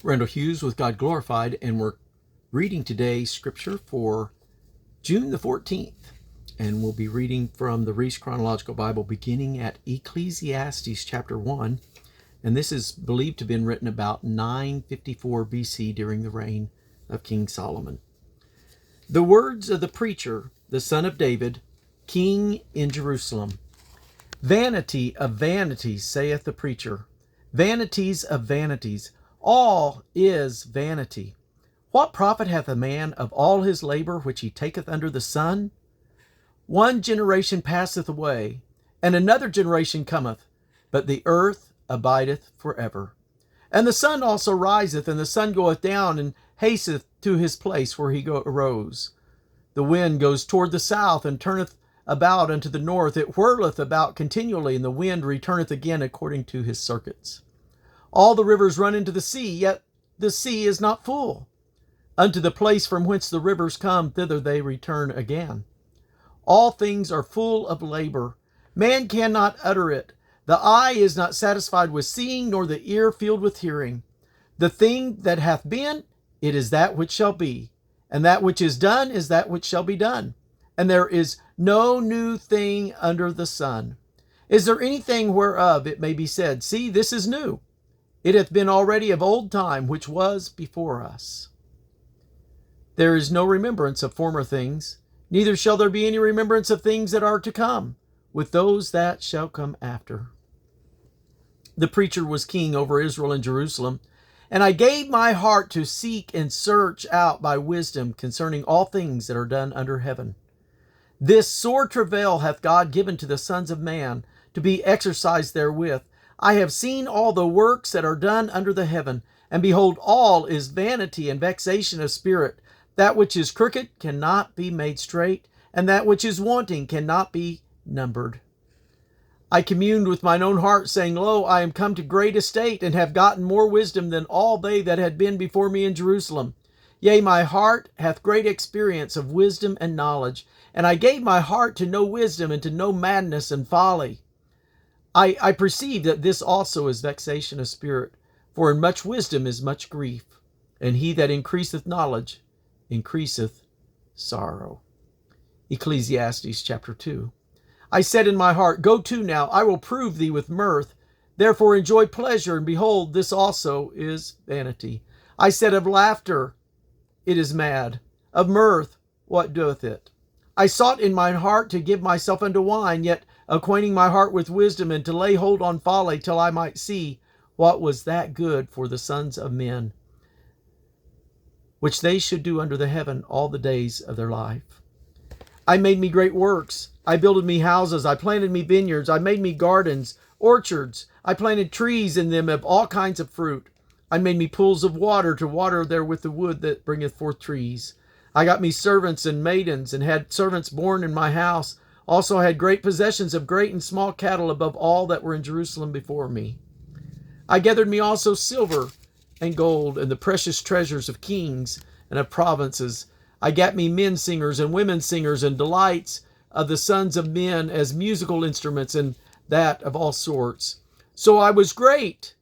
Randall Hughes with God Glorified, and we're reading today scripture for June the 14th. And we'll be reading from the Reese Chronological Bible beginning at Ecclesiastes chapter 1. And this is believed to have been written about 954 BC during the reign of King Solomon. The words of the preacher, the son of David, king in Jerusalem. Vanity of vanities, saith the preacher. Vanities of vanities. All is vanity. What profit hath a man of all his labor which he taketh under the sun? One generation passeth away, and another generation cometh, but the earth abideth forever. And the sun also riseth, and the sun goeth down, and hasteth to his place where he arose. The wind goes toward the south, and turneth about unto the north. It whirleth about continually, and the wind returneth again according to his circuits. All the rivers run into the sea, yet the sea is not full. Unto the place from whence the rivers come, thither they return again. All things are full of labor. Man cannot utter it. The eye is not satisfied with seeing, nor the ear filled with hearing. The thing that hath been, it is that which shall be. And that which is done is that which shall be done. And there is no new thing under the sun. Is there anything whereof it may be said, See, this is new? It hath been already of old time, which was before us. There is no remembrance of former things, neither shall there be any remembrance of things that are to come, with those that shall come after. The preacher was king over Israel and Jerusalem, and I gave my heart to seek and search out by wisdom concerning all things that are done under heaven. This sore travail hath God given to the sons of man, to be exercised therewith. I have seen all the works that are done under the heaven, and behold, all is vanity and vexation of spirit. That which is crooked cannot be made straight, and that which is wanting cannot be numbered. I communed with mine own heart, saying, Lo, I am come to great estate, and have gotten more wisdom than all they that had been before me in Jerusalem. Yea, my heart hath great experience of wisdom and knowledge, and I gave my heart to know wisdom and to know madness and folly. I perceive that this also is vexation of spirit, for in much wisdom is much grief, and he that increaseth knowledge increaseth sorrow. Ecclesiastes chapter 2. I said in my heart, Go to now, I will prove thee with mirth. Therefore enjoy pleasure, and behold, this also is vanity. I said of laughter, It is mad. Of mirth, what doeth it? I sought in mine heart to give myself unto wine, yet acquainting my heart with wisdom, and to lay hold on folly, till I might see what was that good for the sons of men, which they should do under the heaven all the days of their life. I made me great works. I builded me houses. I planted me vineyards. I made me gardens, orchards. I planted trees in them of all kinds of fruit. I made me pools of water to water therewith the wood that bringeth forth trees. I got me servants and maidens, and had servants born in my house. Also I had great possessions of great and small cattle above all that were in Jerusalem before me. I gathered me also silver and gold, and the precious treasures of kings and of provinces. I gat me men singers and women singers, and delights of the sons of men as musical instruments, and that of all sorts. So I was great,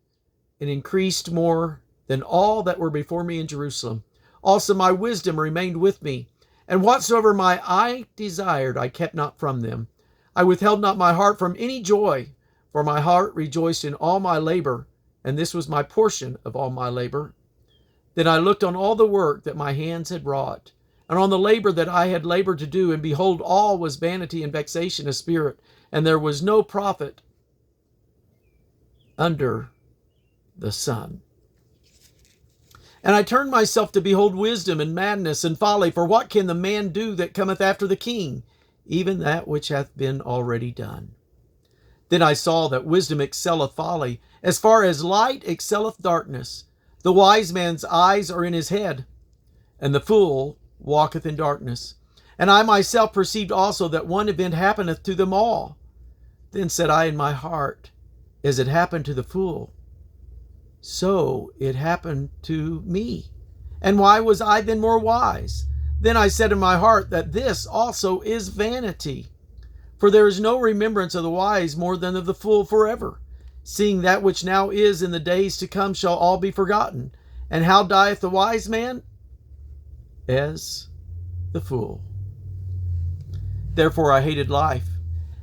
and increased more than all that were before me in Jerusalem. Also my wisdom remained with me, and whatsoever my eye desired I kept not from them. I withheld not my heart from any joy, for my heart rejoiced in all my labor, and this was my portion of all my labor. Then I looked on all the work that my hands had wrought, and on the labor that I had labored to do, and behold, all was vanity and vexation of spirit, and there was no profit under the sun. And I turned myself to behold wisdom and madness and folly, for what can the man do that cometh after the king? Even that which hath been already done. Then I saw that wisdom excelleth folly, as far as light excelleth darkness. The wise man's eyes are in his head, and the fool walketh in darkness. And I myself perceived also that one event happeneth to them all. Then said I in my heart, As it happened to the fool, so it happened to me. And why was I then more wise? Then I said in my heart that this also is vanity. For there is no remembrance of the wise more than of the fool forever. Seeing that which now is in the days to come shall all be forgotten. And how dieth the wise man? As the fool. Therefore I hated life,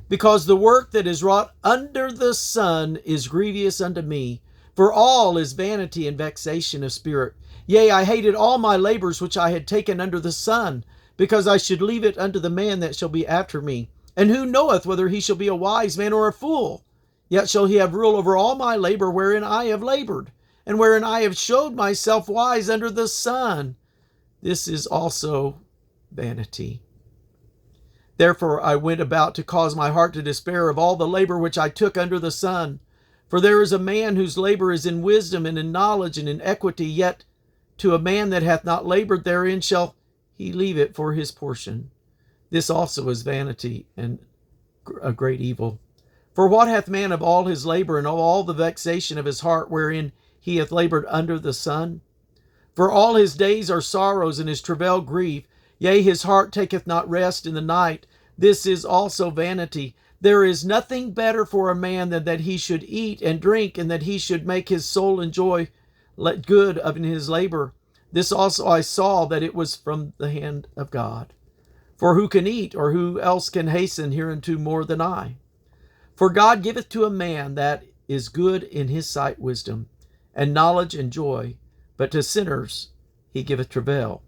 because the work that is wrought under the sun is grievous unto me. For all is vanity and vexation of spirit. Yea, I hated all my labors which I had taken under the sun, because I should leave it unto the man that shall be after me. And who knoweth whether he shall be a wise man or a fool? Yet shall he have rule over all my labor wherein I have labored, and wherein I have showed myself wise under the sun. This is also vanity. Therefore I went about to cause my heart to despair of all the labor which I took under the sun. For there is a man whose labor is in wisdom and in knowledge and in equity, yet to a man that hath not labored therein shall he leave it for his portion. This also is vanity and a great evil. For what hath man of all his labor and of all the vexation of his heart wherein he hath labored under the sun? For all his days are sorrows, and his travail grief. Yea, his heart taketh not rest in the night. This is also vanity. There is nothing better for a man than that he should eat and drink, and that he should make his soul enjoy good of his labor. This also I saw, that it was from the hand of God. For who can eat, or who else can hasten hereunto more than I? For God giveth to a man that is good in his sight wisdom, and knowledge and joy, but to sinners he giveth travail,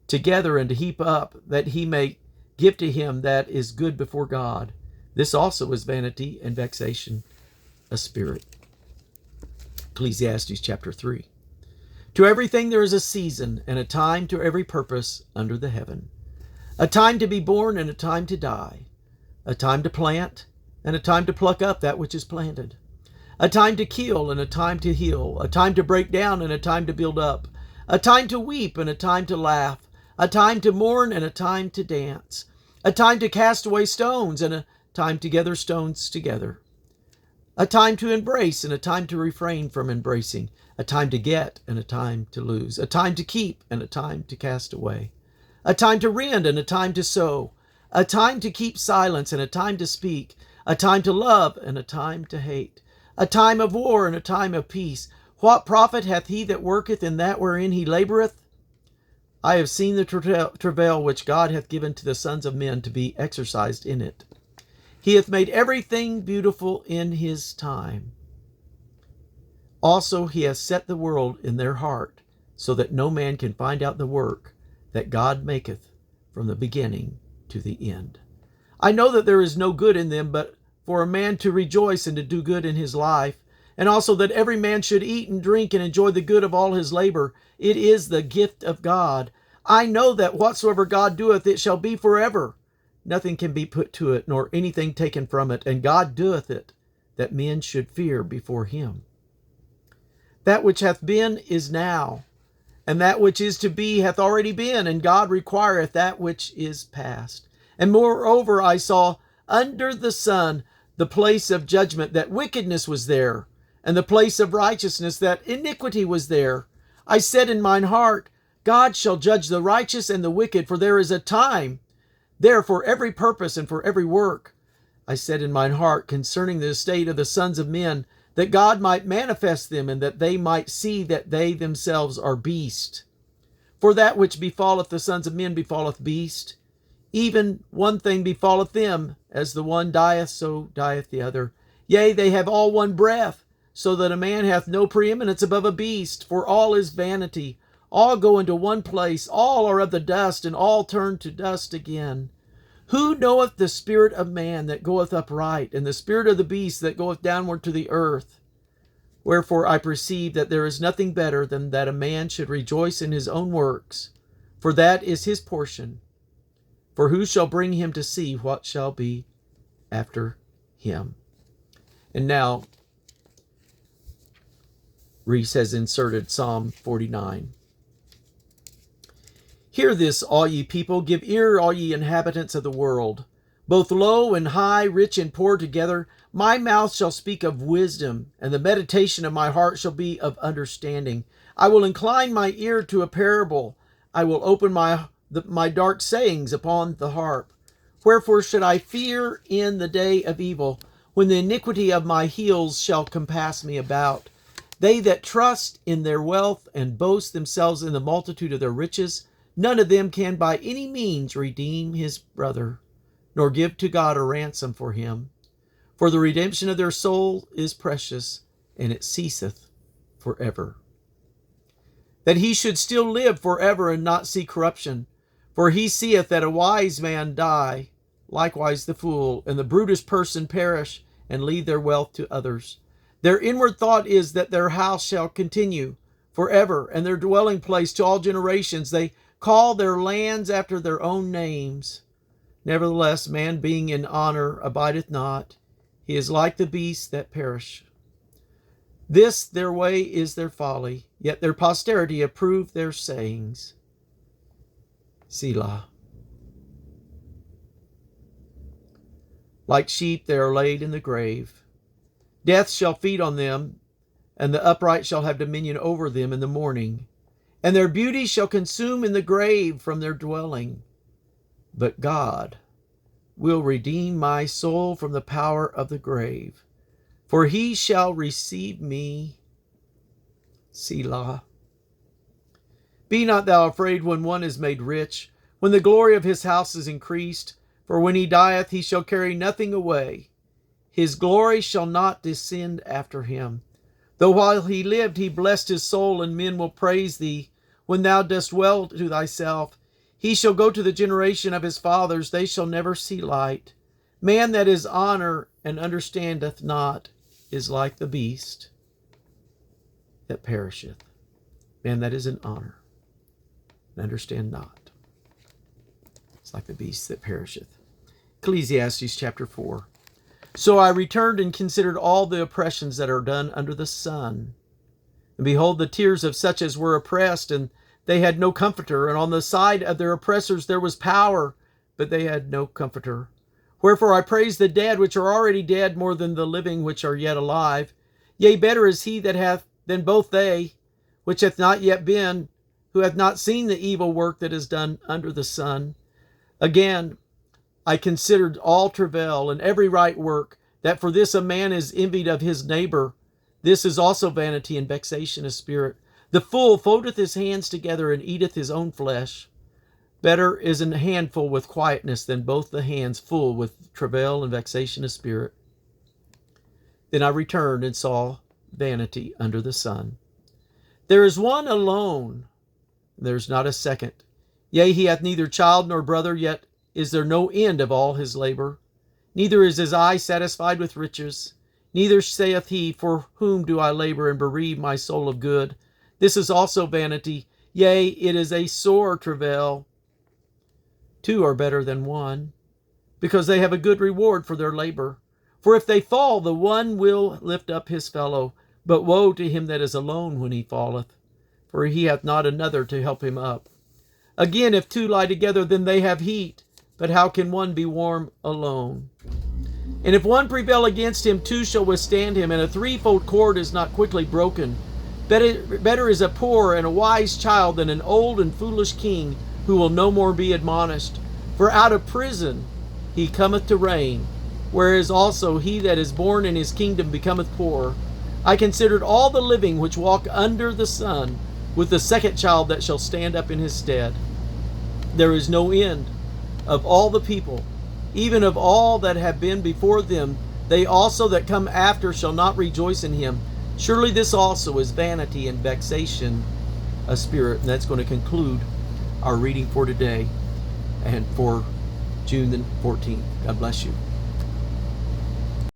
together and to heap up, that he may give to him that is good before God. This also is vanity and vexation of spirit. Ecclesiastes chapter 3. To everything there is a season, and a time to every purpose under the heaven. A time to be born, and a time to die. A time to plant, and a time to pluck up that which is planted. A time to kill, and a time to heal. A time to break down, and a time to build up. A time to weep, and a time to laugh. A time to mourn, and a time to dance. A time to cast away stones, and a time to gather stones together. A time to embrace, and a time to refrain from embracing. A time to get, and a time to lose. A time to keep, and a time to cast away. A time to rend, and a time to sow. A time to keep silence, and a time to speak. A time to love, and a time to hate. A time of war, and a time of peace. What profit hath he that worketh in that wherein he laboureth? I have seen the travail which God hath given to the sons of men to be exercised in it. He hath made everything beautiful in his time. Also he hath set the world in their heart, so that no man can find out the work that God maketh from the beginning to the end. I know that there is no good in them, but for a man to rejoice and to do good in his life, and also that every man should eat and drink and enjoy the good of all his labor. It is the gift of God. I know that whatsoever God doeth, it shall be forever. Nothing can be put to it, nor anything taken from it, and God doeth it, that men should fear before him. That which hath been is now, and that which is to be hath already been, and God requireth that which is past. And moreover I saw under the sun the place of judgment, that wickedness was there, and the place of righteousness, that iniquity was there. I said in mine heart, God shall judge the righteous and the wicked, for there is a time there for every purpose and for every work. I said in mine heart concerning the estate of the sons of men, that God might manifest them, and that they might see that they themselves are beasts. For that which befalleth the sons of men befalleth beast. Even one thing befalleth them, as the one dieth, so dieth the other. Yea, they have all one breath, so that a man hath no preeminence above a beast. For all is vanity. All go into one place. All are of the dust, and all turn to dust again. Who knoweth the spirit of man that goeth upright, and the spirit of the beast that goeth downward to the earth? Wherefore I perceive that there is nothing better than that a man should rejoice in his own works, for that is his portion. For who shall bring him to see what shall be after him? And now, Reese has inserted Psalm 49. Hear this, all ye people, give ear, all ye inhabitants of the world. Both low and high, rich and poor together, my mouth shall speak of wisdom, and the meditation of my heart shall be of understanding. I will incline my ear to a parable. I will open my dark sayings upon the harp. Wherefore should I fear in the day of evil, when the iniquity of my heels shall compass me about? They that trust in their wealth and boast themselves in the multitude of their riches, none of them can by any means redeem his brother, nor give to God a ransom for him. For the redemption of their soul is precious, and it ceaseth forever. That he should still live forever and not see corruption. For he seeth that a wise man die, likewise the fool, and the brutish person perish, and leave their wealth to others. Their inward thought is that their house shall continue forever, and their dwelling place to all generations. They call their lands after their own names. Nevertheless, man being in honor abideth not. He is like the beasts that perish. This their way is their folly, yet their posterity approve their sayings. Selah. Like sheep they are laid in the grave. Death shall feed on them, and the upright shall have dominion over them in the morning. And their beauty shall consume in the grave from their dwelling. But God will redeem my soul from the power of the grave, for he shall receive me. Selah. Be not thou afraid when one is made rich, when the glory of his house is increased, for when he dieth he shall carry nothing away. His glory shall not descend after him. Though while he lived he blessed his soul, and men will praise thee, when thou dost well to thyself. He shall go to the generation of his fathers, they shall never see light. Man that is honor and understandeth not is like the beast that perisheth. Man that is in honor and understand not is like the beast that perisheth. Ecclesiastes chapter 4. So I returned and considered all the oppressions that are done under the sun. And behold, the tears of such as were oppressed, and they had no comforter. And on the side of their oppressors there was power, but they had no comforter. Wherefore I praise the dead which are already dead more than the living which are yet alive. Yea, better is he that hath than both they, which hath not yet been, who hath not seen the evil work that is done under the sun. Again, I considered all travail and every right work, that for this a man is envied of his neighbor. This is also vanity and vexation of spirit. The fool foldeth his hands together and eateth his own flesh. Better is an handful with quietness than both the hands full with travail and vexation of spirit. Then I returned and saw vanity under the sun. There is one alone, there is not a second. Yea, he hath neither child nor brother, yet is there no end of all his labor. Neither is his eye satisfied with riches. Neither saith he, for whom do I labor and bereave my soul of good? This is also vanity. Yea, it is a sore travail. Two are better than one, because they have a good reward for their labor. For if they fall, the one will lift up his fellow. But woe to him that is alone when he falleth, for he hath not another to help him up. Again, if two lie together, then they have heat. But how can one be warm alone? And if one prevail against him, two shall withstand him, and a threefold cord is not quickly broken. Better is a poor and a wise child than an old and foolish king, who will no more be admonished. For out of prison he cometh to reign, whereas also he that is born in his kingdom becometh poor. I considered all the living which walk under the sun, with the second child that shall stand up in his stead. There is no end of all the people, even of all that have been before them. They also that come after shall not rejoice in him. Surely this also is vanity and vexation of spirit. And that's going to conclude our reading for today and for June the 14th. God bless you.